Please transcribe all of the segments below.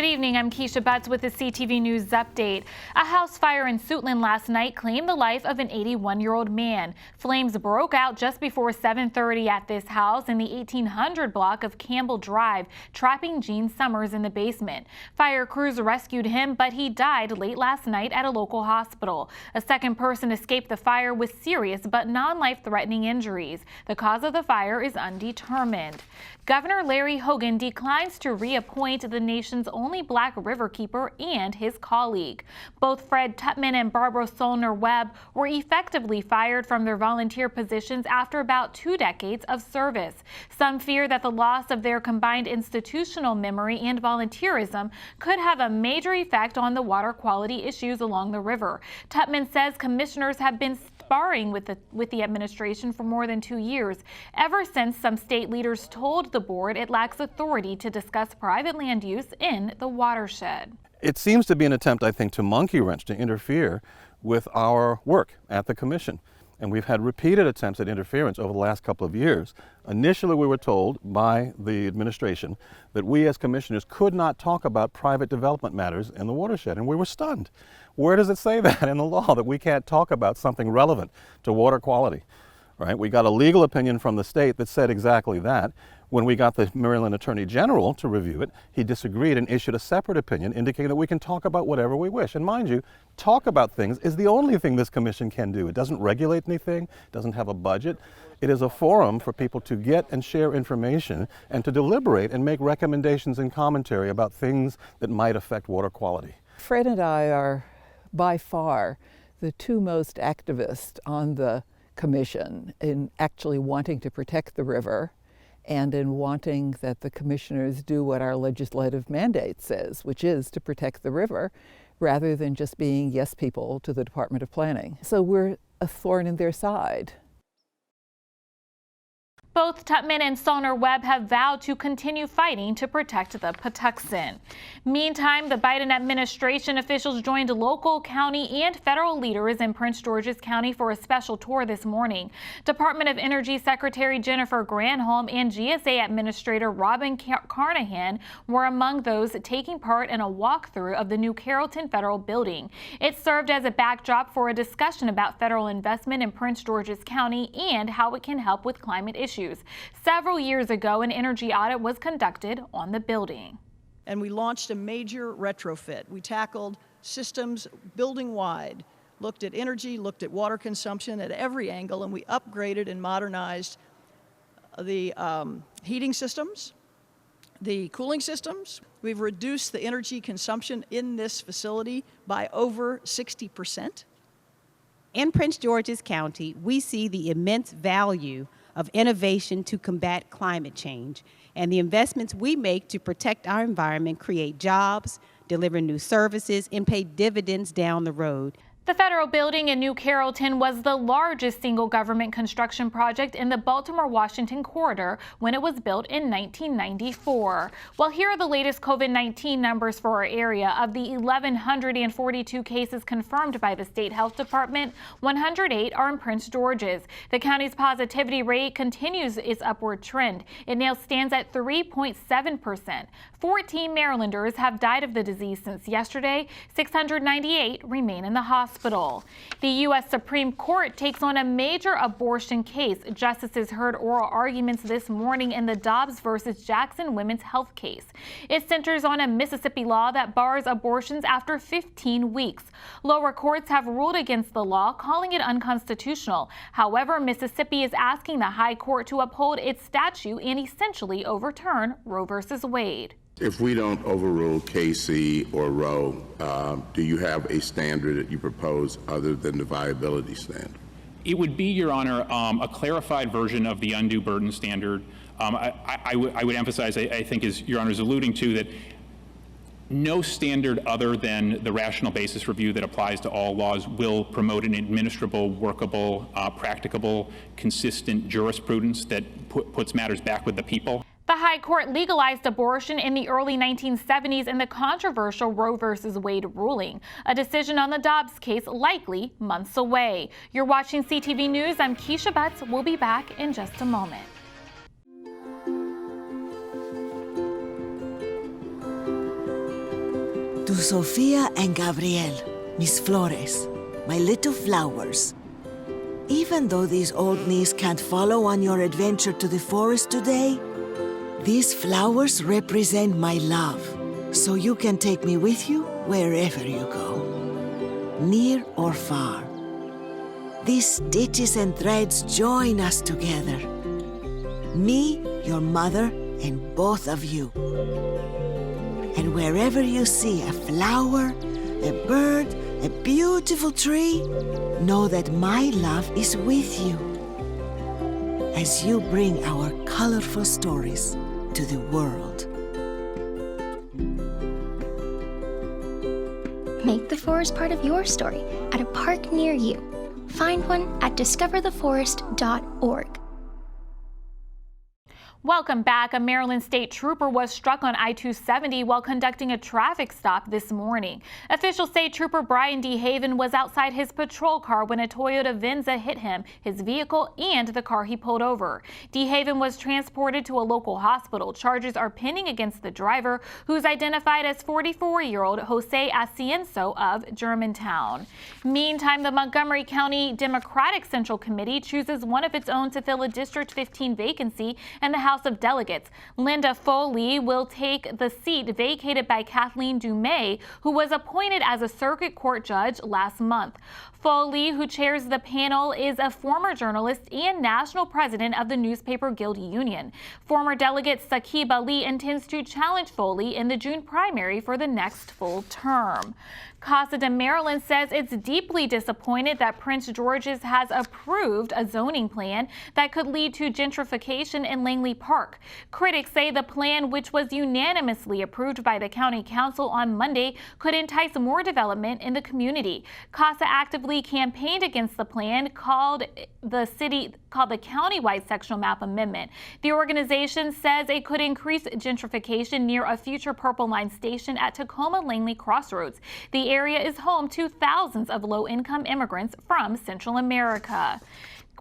Good evening, I'm Keisha Butts with the CTV News Update. A house fire in Suitland last night claimed the life of an 81-year-old man. Flames broke out just before 7:30 at this house in the 1800 block of Campbell Drive, trapping Gene Summers in the basement. Fire crews rescued him, but he died late last night at a local hospital. A second person escaped the fire with serious but non-life-threatening injuries. The cause of the fire is undetermined. Governor Larry Hogan declines to reappoint the nation's only black riverkeeper and his colleague. Both Fred Tutman and Barbara Solner Webb were effectively fired from their volunteer positions after about 2 decades of service. Some fear that the loss of their combined institutional memory and volunteerism could have a major effect on the water quality issues along the river. Tutman says commissioners have been sparring with the administration for more than 2 years, ever since some state leaders told the board it lacks authority to discuss private land use in the watershed. It seems to be an attempt, I think, to monkey wrench, to interfere with our work at the commission. And we've had repeated attempts at interference over the last couple of years. Initially, we were told by the administration that we as commissioners could not talk about private development matters in the watershed, and we were stunned. Where does it say that in the law, that we can't talk about something relevant to water quality? Right? We got a legal opinion from the state that said exactly that. When we got the Maryland Attorney General to review it, he disagreed and issued a separate opinion indicating that we can talk about whatever we wish. And mind you, talk about things is the only thing this commission can do. It doesn't regulate anything, doesn't have a budget. It is a forum for people to get and share information and to deliberate and make recommendations and commentary about things that might affect water quality. Fred and I are by far the two most activists on the commission in actually wanting to protect the river and in wanting that the commissioners do what our legislative mandate says, which is to protect the river, rather than just being yes people to the Department of Planning. So we're a thorn in their side. Both Tutman and Solner Webb have vowed to continue fighting to protect the Patuxent. Meantime, the Biden administration officials joined local, county, and federal leaders in Prince George's County for a special tour this morning. Department of Energy Secretary Jennifer Granholm and GSA Administrator Robin Carnahan were among those taking part in a walkthrough of the new Carrollton Federal Building. It served as a backdrop for a discussion about federal investment in Prince George's County and how it can help with climate issues. Several years ago, an energy audit was conducted on the building. And we launched a major retrofit. We tackled systems building-wide, looked at energy, looked at water consumption at every angle, and we upgraded and modernized the heating systems, the cooling systems. We've reduced the energy consumption in this facility by over 60%. In Prince George's County, we see the immense value of innovation to combat climate change, and the investments we make to protect our environment create jobs, deliver new services, and pay dividends down the road. The federal building in New Carrollton was the largest single government construction project in the Baltimore-Washington corridor when it was built in 1994. Well, here are the latest COVID-19 numbers for our area. Of the 1,142 cases confirmed by the state health department, 108 are in Prince George's. The county's positivity rate continues its upward trend. It now stands at 3.7%. 14 Marylanders have died of the disease since yesterday. 698 remain in the hospital. The U.S. Supreme Court takes on a major abortion case. Justices heard oral arguments this morning in the Dobbs versus Jackson women's health case. It centers on a Mississippi law that bars abortions after 15 weeks. Lower courts have ruled against the law, calling it unconstitutional. However, Mississippi is asking the High Court to uphold its statute and essentially overturn Roe versus Wade. If we don't overrule Casey or Roe, do you have a standard that you propose other than the viability standard? It would be, Your Honor, a clarified version of the undue burden standard. I would emphasize, I think, as Your Honor is alluding to, that no standard other than the rational basis review that applies to all laws will promote an administrable, workable, practicable, consistent jurisprudence that puts matters back with the people. The High Court legalized abortion in the early 1970s in the controversial Roe versus Wade ruling. A decision on the Dobbs case likely months away. You're watching CTV News. I'm Keisha Butts. We'll be back in just a moment. To Sofia and Gabriel, mis flores, my little flowers. Even though these old knees can't follow on your adventure to the forest today, these flowers represent my love, so you can take me with you wherever you go, near or far. These stitches and threads join us together. Me, your mother, and both of you. And wherever you see a flower, a bird, a beautiful tree, know that my love is with you as you bring our colorful stories to the world. Make the forest part of your story at a park near you. Find one at discovertheforest.org. Welcome back. A Maryland state trooper was struck on I-270 while conducting a traffic stop this morning. Officials say Trooper Brian D. Haven was outside his patrol car when a Toyota Venza hit him, his vehicle, and the car he pulled over. D. Haven was transported to a local hospital. Charges are pending against the driver, who's identified as 44-year-old Jose Asienzo of Germantown. Meantime, the Montgomery County Democratic Central Committee chooses one of its own to fill a District 15 vacancy in the House of Delegates. Linda Foley will take the seat vacated by Kathleen Dumais, who was appointed as a circuit court judge last month. Foley, who chairs the panel, is a former journalist and national president of the Newspaper Guild Union. Former delegate Saqib Ali intends to challenge Foley in the June primary for the next full term. Casa de Maryland says it's deeply disappointed that Prince George's has approved a zoning plan that could lead to gentrification in Langley Park. Critics say the plan, which was unanimously approved by the County Council on Monday, could entice more development in the community. Casa actively campaigned against the plan called the Countywide Sectional Map Amendment. The organization says it could increase gentrification near a future Purple Line station at Tacoma-Langley Crossroads. The area is home to thousands of low-income immigrants from Central America.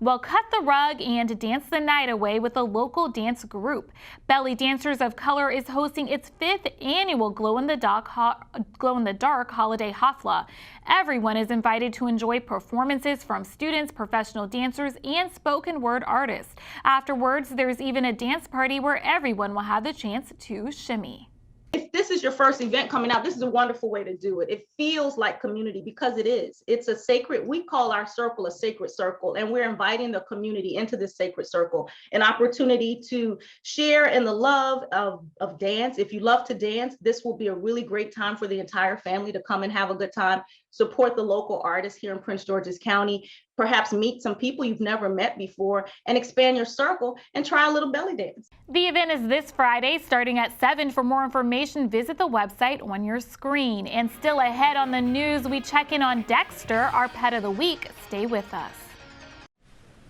Well, cut the rug and dance the night away with a local dance group. Belly Dancers of Color is hosting its 5th annual glow-in-the-dark holiday hafla. Everyone is invited to enjoy performances from students, professional dancers, and spoken word artists. Afterwards, there's even a dance party where everyone will have the chance to shimmy. If this is your first event coming out, this is a wonderful way to do it. It feels like community because it is. It's a sacred, we call our circle a sacred circle, and we're inviting the community into this sacred circle, an opportunity to share in the love of dance. If you love to dance, this will be a really great time for the entire family to come and have a good time. Support the local artists here in Prince George's County, perhaps meet some people you've never met before, and expand your circle and try a little belly dance. The event is this Friday starting at 7. For more information, visit the website on your screen. And still ahead on the news, we check in on Dexter, our pet of the week. Stay with us.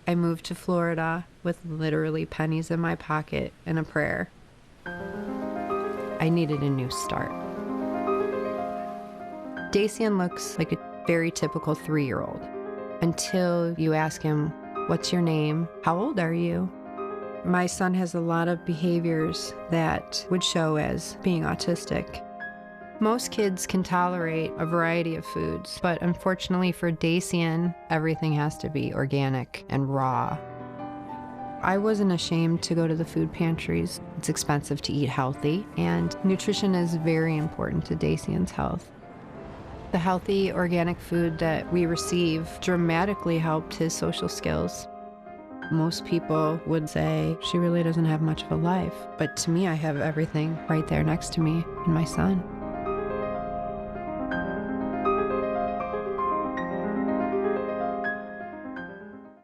I moved to Florida with literally pennies in my pocket and a prayer. I needed a new start. Dacian looks like a very typical 3-year-old until you ask him, "What's your name? How old are you?" My son has a lot of behaviors that would show as being autistic. Most kids can tolerate a variety of foods, but unfortunately for Dacian, everything has to be organic and raw. I wasn't ashamed to go to the food pantries. It's expensive to eat healthy, and nutrition is very important to Dacian's health. The healthy organic food that we receive dramatically helped his social skills. Most people would say, she really doesn't have much of a life. But to me, I have everything right there next to me in my son.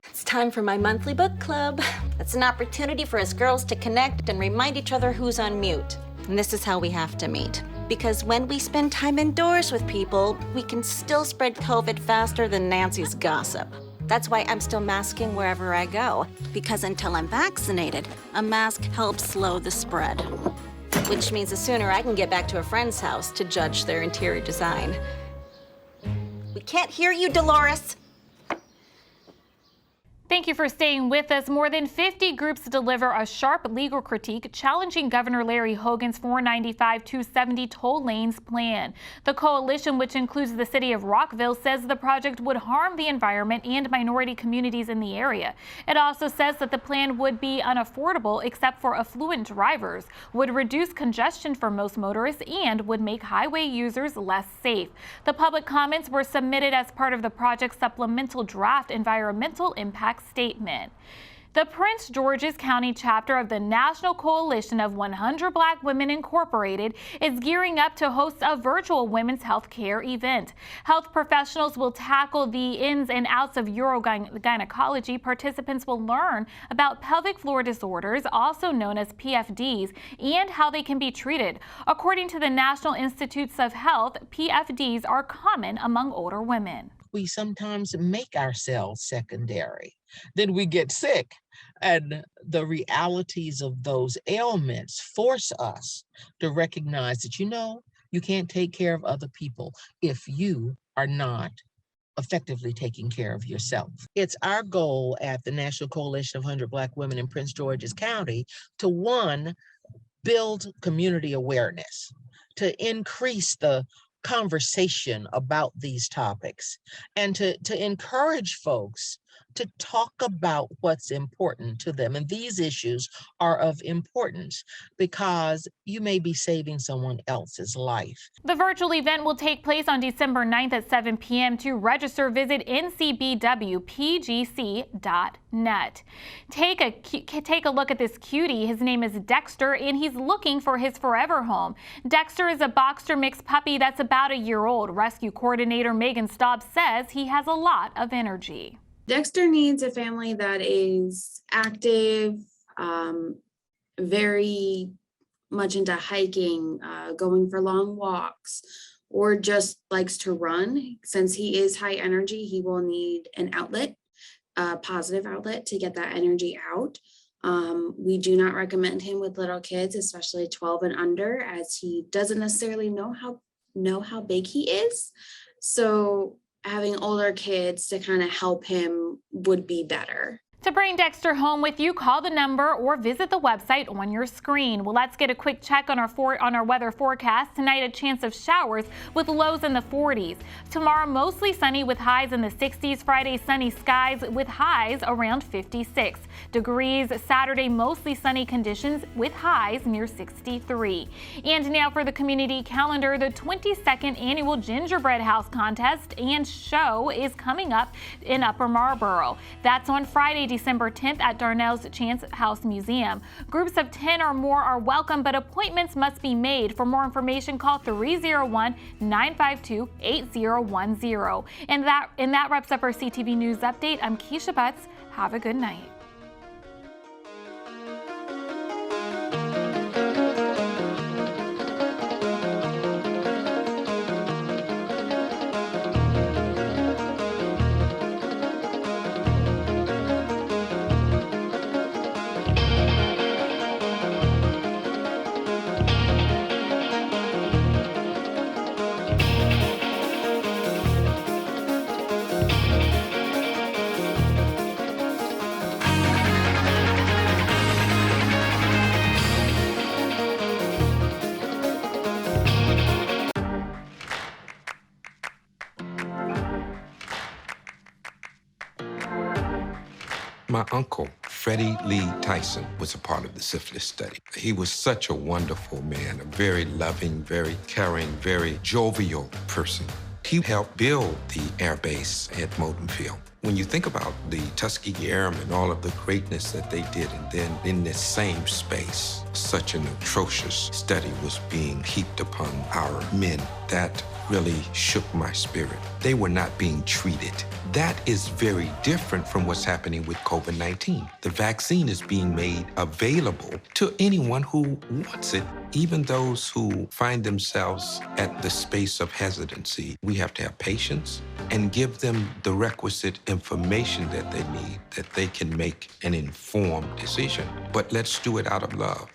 It's time for my monthly book club. It's an opportunity for us girls to connect and remind each other who's on mute. And this is how we have to meet. Because when we spend time indoors with people, we can still spread COVID faster than Nancy's gossip. That's why I'm still masking wherever I go. Because until I'm vaccinated, a mask helps slow the spread. Which means the sooner I can get back to a friend's house to judge their interior design. We can't hear you, Dolores. Thank you for staying with us. More than 50 groups deliver a sharp legal critique challenging Governor Larry Hogan's 495-270 toll lanes plan. The coalition, which includes the city of Rockville, says the project would harm the environment and minority communities in the area. It also says that the plan would be unaffordable except for affluent drivers, would reduce congestion for most motorists, and would make highway users less safe. The public comments were submitted as part of the project's supplemental draft environmental impact statement. The Prince George's County chapter of the National Coalition of 100 Black Women Incorporated is gearing up to host a virtual women's health care event. Health professionals will tackle the ins and outs of urogynecology. Participants will learn about pelvic floor disorders, also known as PFDs, and how they can be treated. According to the National Institutes of Health, PFDs are common among older women. We sometimes make ourselves secondary. Then we get sick, and the realities of those ailments force us to recognize that, you can't take care of other people if you are not effectively taking care of yourself. It's our goal at the National Coalition of 100 Black Women in Prince George's County to, one, build community awareness, to increase the conversation about these topics, and to encourage folks to talk about what's important to them. And these issues are of importance because you may be saving someone else's life. The virtual event will take place on December 9th at 7 p.m. To register, visit ncbwpgc.net. Take a look at this cutie. His name is Dexter, and he's looking for his forever home. Dexter is a boxer mix puppy that's about a year old. Rescue coordinator Megan Staub says he has a lot of energy. Dexter needs a family that is active, very much into hiking, going for long walks, or just likes to run. Since he is high energy, he will need an outlet, a positive outlet to get that energy out. We do not recommend him with little kids, especially 12 and under, as he doesn't necessarily know how big he is. So having older kids to kind of help him would be better. To bring Dexter home with you, call the number or visit the website on your screen. Well, let's get a quick check on our weather forecast. Tonight, a chance of showers with lows in the 40s. Tomorrow, mostly sunny with highs in the 60s. Friday, sunny skies with highs around 56 degrees. Saturday, mostly sunny conditions with highs near 63. And now for the community calendar, the 22nd annual Gingerbread House contest and show is coming up in Upper Marlboro. That's on Friday, December 10th at Darnell's Chance House Museum. Groups of 10 or more are welcome, but appointments must be made. For more information, call 301-952-8010. And that wraps up our CTV News Update. I'm Keisha Butts. Have a good night. My uncle, Freddie Lee Tyson, was a part of the syphilis study. He was such a wonderful man, a very loving, very caring, very jovial person. He helped build the air base at Moulton Field. When you think about the Tuskegee Airmen, all of the greatness that they did, and then in this same space, such an atrocious study was being heaped upon our men, that really shook my spirit. They were not being treated. That is very different from what's happening with COVID-19. The vaccine is being made available to anyone who wants it, even those who find themselves at the space of hesitancy. We have to have patience and give them the requisite information that they need, that they can make an informed decision. But let's do it out of love.